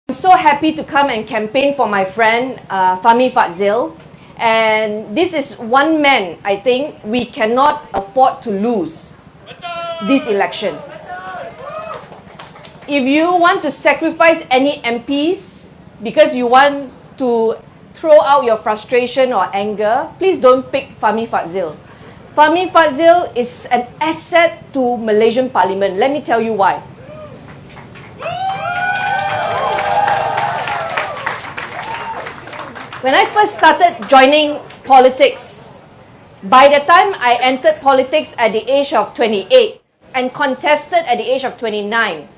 I'm so happy to come and campaign for my friend Fahmi Fadzil, and this is one man I think we cannot afford to lose this election. If you want to sacrifice any MPs because you want to throw out your frustration or anger, please don't pick Fahmi Fadzil. Fahmi Fadzil is an asset to Malaysian Parliament. Let me tell you why. When I first started joining politics, by the time I entered politics at the age of 28 and contested at the age of 29,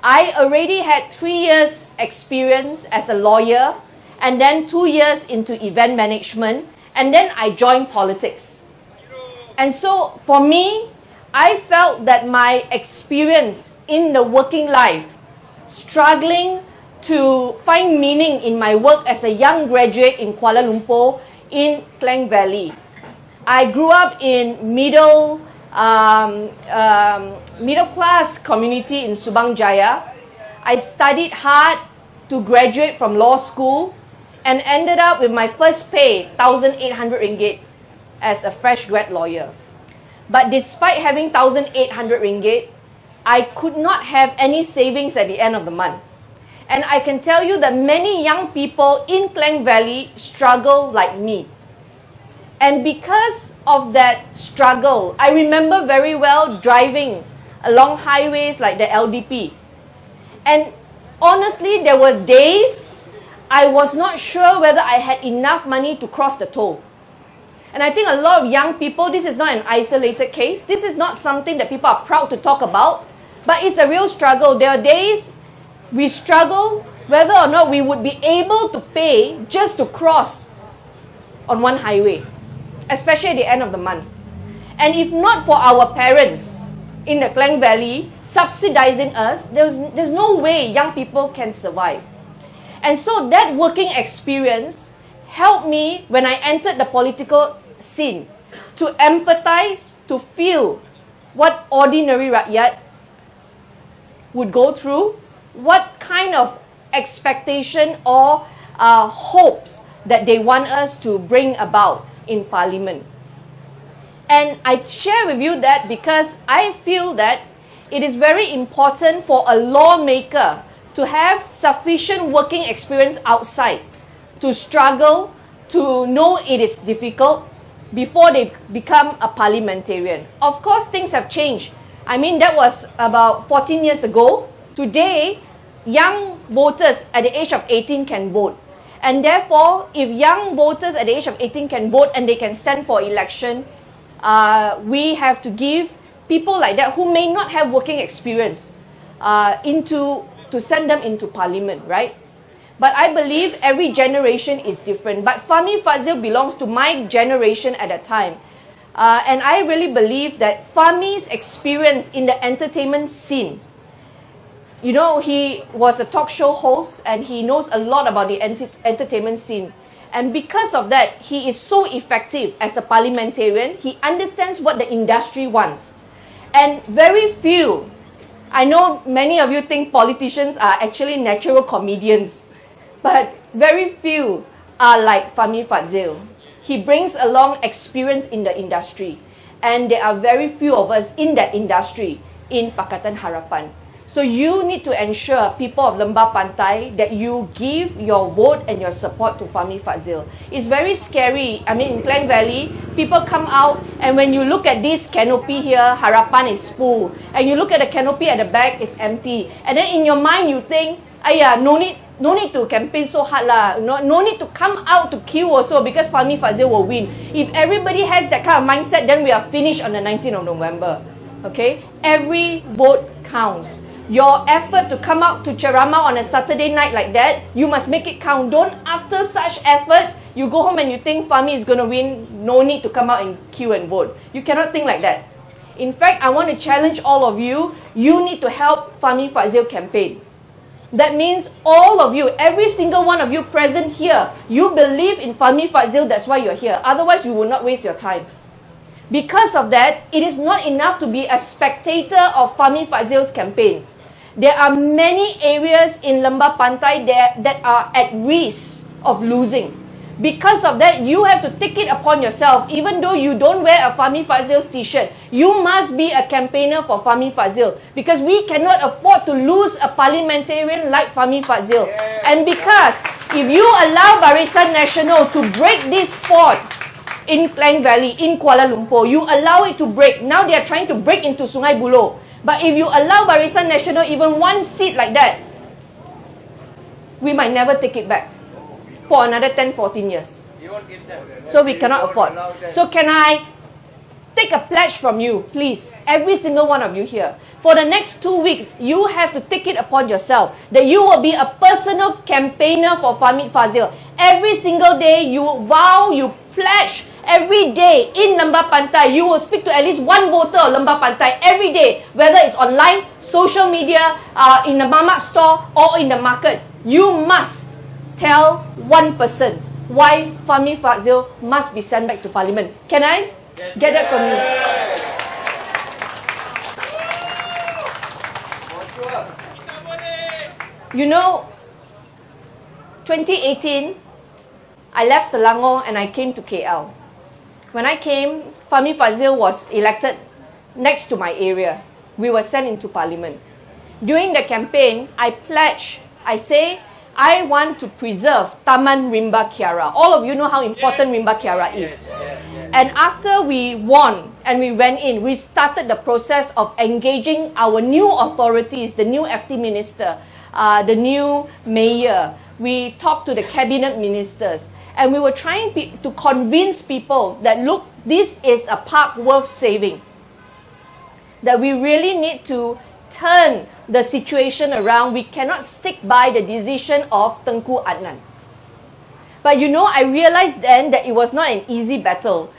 I already had 3 years experience as a lawyer and then 2 years into event management, and then I joined politics. And so for me, I felt that my experience in the working life, struggling to find meaning in my work as a young graduate in Kuala Lumpur in Klang Valley. I grew up in middle class community in Subang Jaya. I studied hard to graduate from law school and ended up with my first pay, 1,800 ringgit, as a fresh grad lawyer. But despite having 1,800 ringgit, I could not have any savings at the end of the month. And I can tell you that many young people in Klang Valley struggle like me. And because of that struggle, I remember very well driving along highways like the LDP. And honestly, there were days I was not sure whether I had enough money to cross the toll. And I think a lot of young people, this is not an isolated case. This is not something that people are proud to talk about. But it's a real struggle. There are days we struggle whether or not we would be able to pay just to cross on one highway, especially at the end of the month. And if not for our parents in the Klang Valley subsidizing us, there's no way young people can survive. And so that working experience helped me when I entered the political scene to empathize, to feel what ordinary rakyat would go through, what kind of expectation or hopes that they want us to bring about in Parliament. And I share with you that because I feel that it is very important for a lawmaker to have sufficient working experience outside, to struggle, to know it is difficult before they become a parliamentarian. Of course, things have changed. I mean, that was about 14 years ago. Today, young voters at the age of 18 can vote. And therefore, if young voters at the age of 18 can vote and they can stand for election, we have to give people like that who may not have working experience to send them into Parliament, right? But I believe every generation is different. But Fahmi Fadzil belongs to my generation at that time. And I really believe that Fahmi's experience in the entertainment scene, you know, he was a talk show host and he knows a lot about the entertainment scene. And because of that, he is so effective as a parliamentarian. He understands what the industry wants. And very few, I know many of you think politicians are actually natural comedians, but very few are like Fahmi Fadzil. He brings along experience in the industry. And there are very few of us in that industry in Pakatan Harapan. So you need to ensure, people of Lembah Pantai, that you give your vote and your support to Fahmi Fadzil. It's very scary. I mean, in Klang Valley, people come out and when you look at this canopy here, Harapan is full. And you look at the canopy at the back, it's empty. And then in your mind, you think, no need to campaign so hard lah. No need to come out to queue also because Fahmi Fadzil will win. If everybody has that kind of mindset, then we are finished on the 19th of November. Okay? Every vote counts. Your effort to come out to Ceramah on a Saturday night like that, you must make it count. Don't, after such effort, you go home and you think Fahmi is going to win, no need to come out and queue and vote. You cannot think like that. In fact, I want to challenge all of you, you need to help Fahmi Fadzil campaign. That means all of you, every single one of you present here, you believe in Fahmi Fadzil, that's why you're here. Otherwise, you will not waste your time. Because of that, it is not enough to be a spectator of Fahmi Fadzil's campaign. There are many areas in Lembah Pantai that are at risk of losing. Because of that, you have to take it upon yourself. Even though you don't wear a Fahmi Fadzil's t-shirt, you must be a campaigner for Fahmi Fadzil. Because we cannot afford to lose a parliamentarian like Fahmi Fadzil. And because if you allow Barisan Nasional to break this fort in Klang Valley, in Kuala Lumpur, you allow it to break. Now they are trying to break into Sungai Buloh. But if you allow Barisan Nasional even one seat like that, we might never take it back for another 10-14 years. So we cannot afford. So can I take a pledge from you, please, every single one of you here. For the next 2 weeks, you have to take it upon yourself that you will be a personal campaigner for Fahmi Fadzil. Every single day, you vow, you pledge. Every day in Lembah Pantai, you will speak to at least one voter of Lembah Pantai every day, whether it's online, social media, in the mamak store, or in the market. You must tell one person why Fahmi Fadzil must be sent back to Parliament. Can I get that from you? You know, 2018, I left Selangor and I came to KL. When I came, Fahmi Fadzil was elected next to my area. We were sent into Parliament. During the campaign, I pledged, I say, I want to preserve Taman Rimba Kiara. All of you know how important Rimba Kiara is. And after we won and we went in, we started the process of engaging our new authorities, the new FT minister, the new mayor. We talked to the cabinet ministers. And we were trying to convince people that, look, this is a park worth saving. That we really need to turn the situation around. We cannot stick by the decision of Tengku Adnan. But you know, I realized then that it was not an easy battle.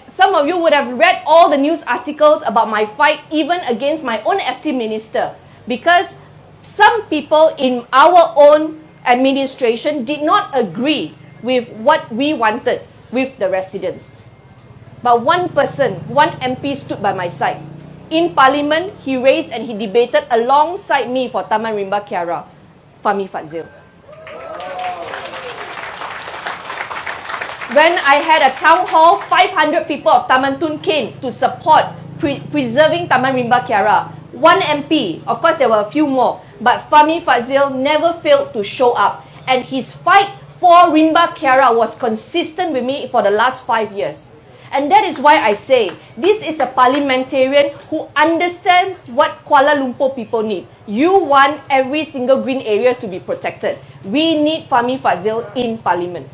Some of you would have read all the news articles about my fight even against my own FT minister. Because some people in our own administration did not agree with what we wanted with the residents. But one person, one MP stood by my side. In Parliament, he raised and he debated alongside me for Taman Rimba Kiara, Fahmi Fadzil. When I had a town hall, 500 people of Taman Tun came to support preserving Taman Rimba Kiara. One MP, of course there were a few more, but Fahmi Fadzil never failed to show up. And his fight for Rimba Kiara was consistent with me for the last 5 years. And that is why I say, this is a parliamentarian who understands what Kuala Lumpur people need. You want every single green area to be protected. We need Fahmi Fadzil in Parliament.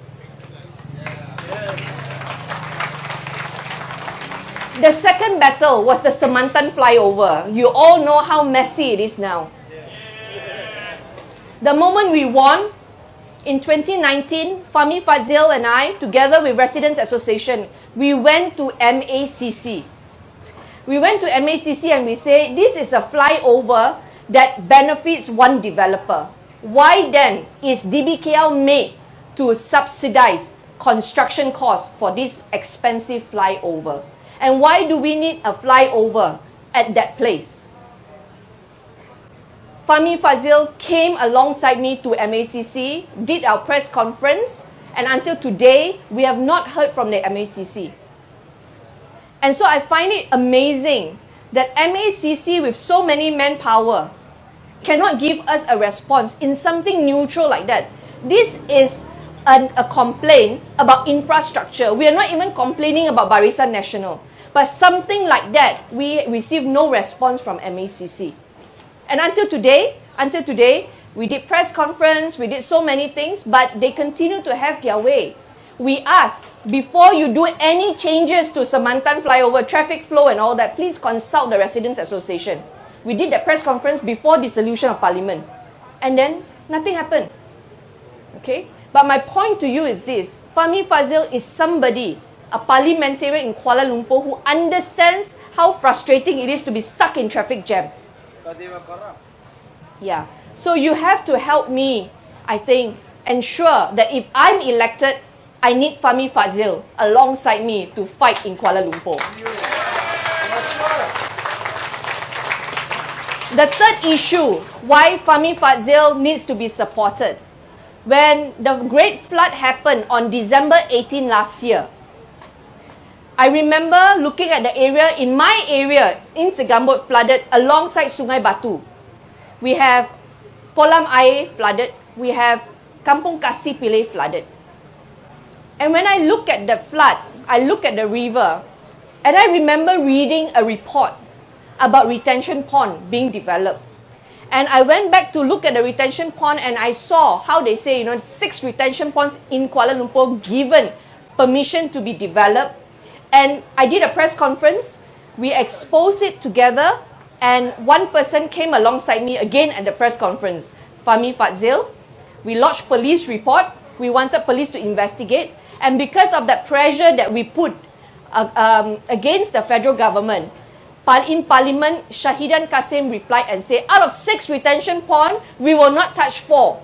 The second battle was the Semantan flyover. You all know how messy it is now. The moment we won, in 2019, Fahmi Fadzil and I, together with Residents Association, we went to MACC. We went to MACC and we say, this is a flyover that benefits one developer. Why then is DBKL made to subsidize construction costs for this expensive flyover? And why do we need a flyover at that place? Fahmi Fadzil came alongside me to MACC, did our press conference, and until today, we have not heard from the MACC. And so I find it amazing that MACC, with so many manpower, cannot give us a response in something neutral like that. This is a complaint about infrastructure. We are not even complaining about Barisan Nasional. But something like that, we receive no response from MACC. And until today, we did press conference, we did so many things, but they continue to have their way. We ask, before you do any changes to Semantan flyover, traffic flow and all that, please consult the Residents Association. We did that press conference before dissolution of Parliament. And then, nothing happened. Okay? But my point to you is this. Fahmi Fadzil is somebody, a parliamentarian in Kuala Lumpur who understands how frustrating it is to be stuck in traffic jam. Yeah. So you have to help me, I think, ensure that if I'm elected, I need Fahmi Fadzil alongside me to fight in Kuala Lumpur. The third issue, why Fahmi Fadzil needs to be supported. When the great flood happened on December 18 last year, I remember looking at the area, in my area, in Segambut flooded alongside Sungai Batu. We have Kolam Air flooded, we have Kampung Kasih Pilih flooded. And when I look at the flood, I look at the river, and I remember reading a report about retention pond being developed. And I went back to look at the retention pond and I saw how they say, 6 retention ponds in Kuala Lumpur given permission to be developed. And I did a press conference, we exposed it together, and one person came alongside me again at the press conference, Fahmi Fadzil. We lodged police report, we wanted police to investigate, and because of that pressure that we put against the federal government, in Parliament, Shahidan Kasim replied and said, out of 6 retention ponds, we will not touch 4.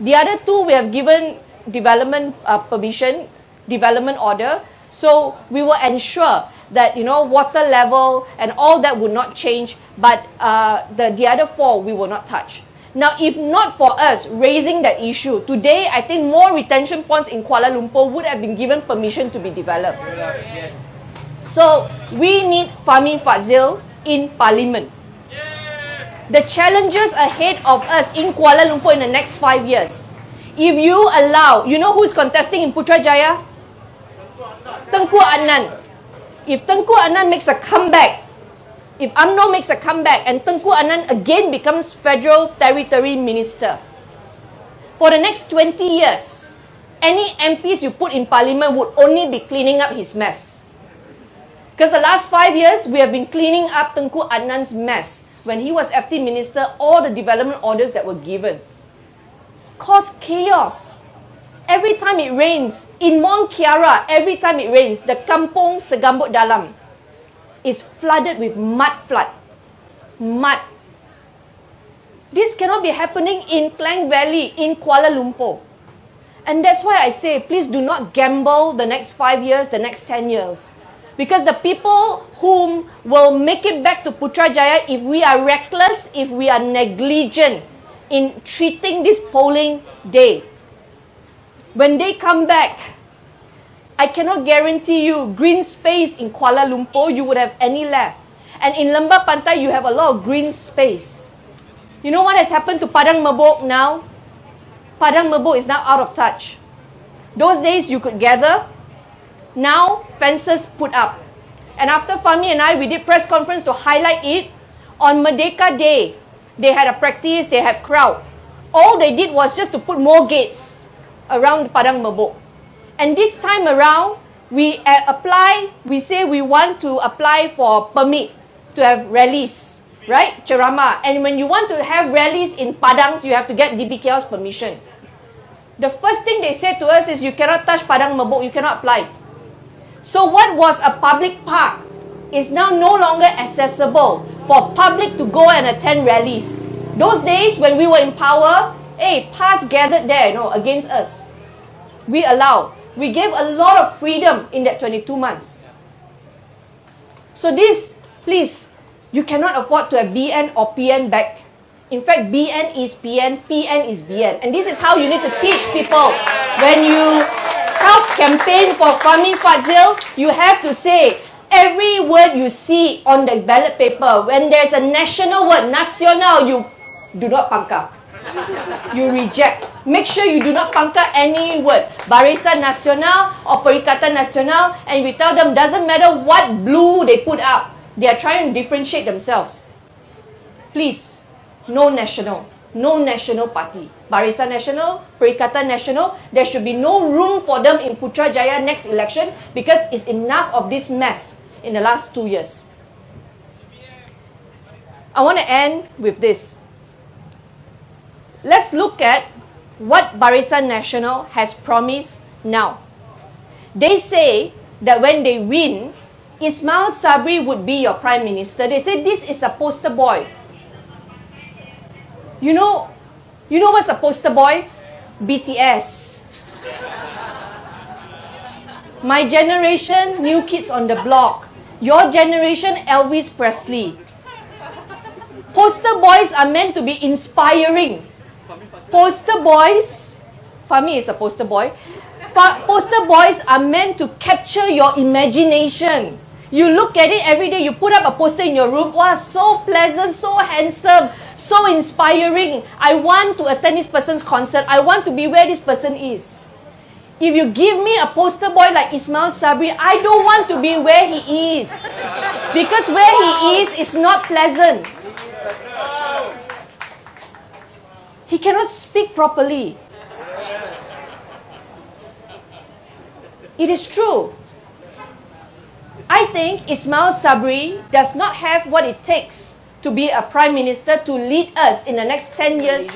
The other 2, we have given development permission, development order. So we will ensure that, water level and all that would not change. But the other 4, we will not touch. Now, if not for us raising that issue, today, I think more retention ponds in Kuala Lumpur would have been given permission to be developed. So, we need Fahmi Fadzil in Parliament. The challenges ahead of us in Kuala Lumpur in the next 5 years. If you allow, who's contesting in Putrajaya? Tengku Adnan. If Tengku Adnan makes a comeback, if UMNO makes a comeback and Tengku Adnan again becomes Federal Territory Minister, for the next 20 years, any MPs you put in Parliament would only be cleaning up his mess. Because the last 5 years, we have been cleaning up Tengku Adnan's mess. When he was FT Minister, all the development orders that were given caused chaos. Every time it rains, in Mont Kiara, every time it rains, the Kampung Segambut Dalam is flooded with mud flood. Mud. This cannot be happening in Klang Valley, in Kuala Lumpur. And that's why I say, please do not gamble the next 5 years, the next 10 years. Because the people whom will make it back to Putrajaya, if we are reckless, if we are negligent in treating this polling day, when they come back, I cannot guarantee you green space in Kuala Lumpur, you would have any left. And in Lembah Pantai, you have a lot of green space. You know what has happened to Padang Mebok now? Padang Mebok is now out of touch. Those days you could gather. Now, fences put up. And after Fahmi and I, we did press conference to highlight it. On Merdeka Day, they had a practice, they had crowd. All they did was just to put more gates around Padang Mebok. And this time around, we say we want to apply for permit to have rallies, right? Ceramah. And when you want to have rallies in Padangs, you have to get DBKL's permission. The first thing they said to us is, you cannot touch Padang Mebok, you cannot apply. So what was a public park is now no longer accessible for public to go and attend rallies. Those days when we were in power, PAS gathered there, against us. We gave a lot of freedom in that 22 months. So this, please, you cannot afford to have BN or PN back. In fact, BN is PN, PN is BN. And this is how you need to teach people. When you help campaign for Fahmi Fadzil, you have to say every word you see on the ballot paper. When there's a national word, nasional, you do not pangkar. You reject. Make sure you do not pangkar any word. Barisan Nasional or Perikatan Nasional, and we tell them, doesn't matter what blue they put up. They are trying to differentiate themselves. Please, no national party. Barisan Nasional, Perikatan Nasional, there should be no room for them in Putrajaya next election because it's enough of this mess in the last 2 years. I want to end with this. Let's look at what Barisan Nasional has promised now. They say that when they win, Ismail Sabri would be your Prime Minister. They say this is a poster boy. You know what's a poster boy? BTS. My generation, New Kids on the Block. Your generation, Elvis Presley. Poster boys are meant to be inspiring. Poster boys, Fahmi is a poster boy. Poster boys are meant to capture your imagination. You look at it every day, you put up a poster in your room, wow, so pleasant, so handsome, so inspiring. I want to attend this person's concert. I want to be where this person is. If you give me a poster boy like Ismail Sabri, I don't want to be where he is. Because where he is not pleasant. He cannot speak properly. It is true. I think Ismail Sabri does not have what it takes to be a prime minister to lead us in the next 10 years.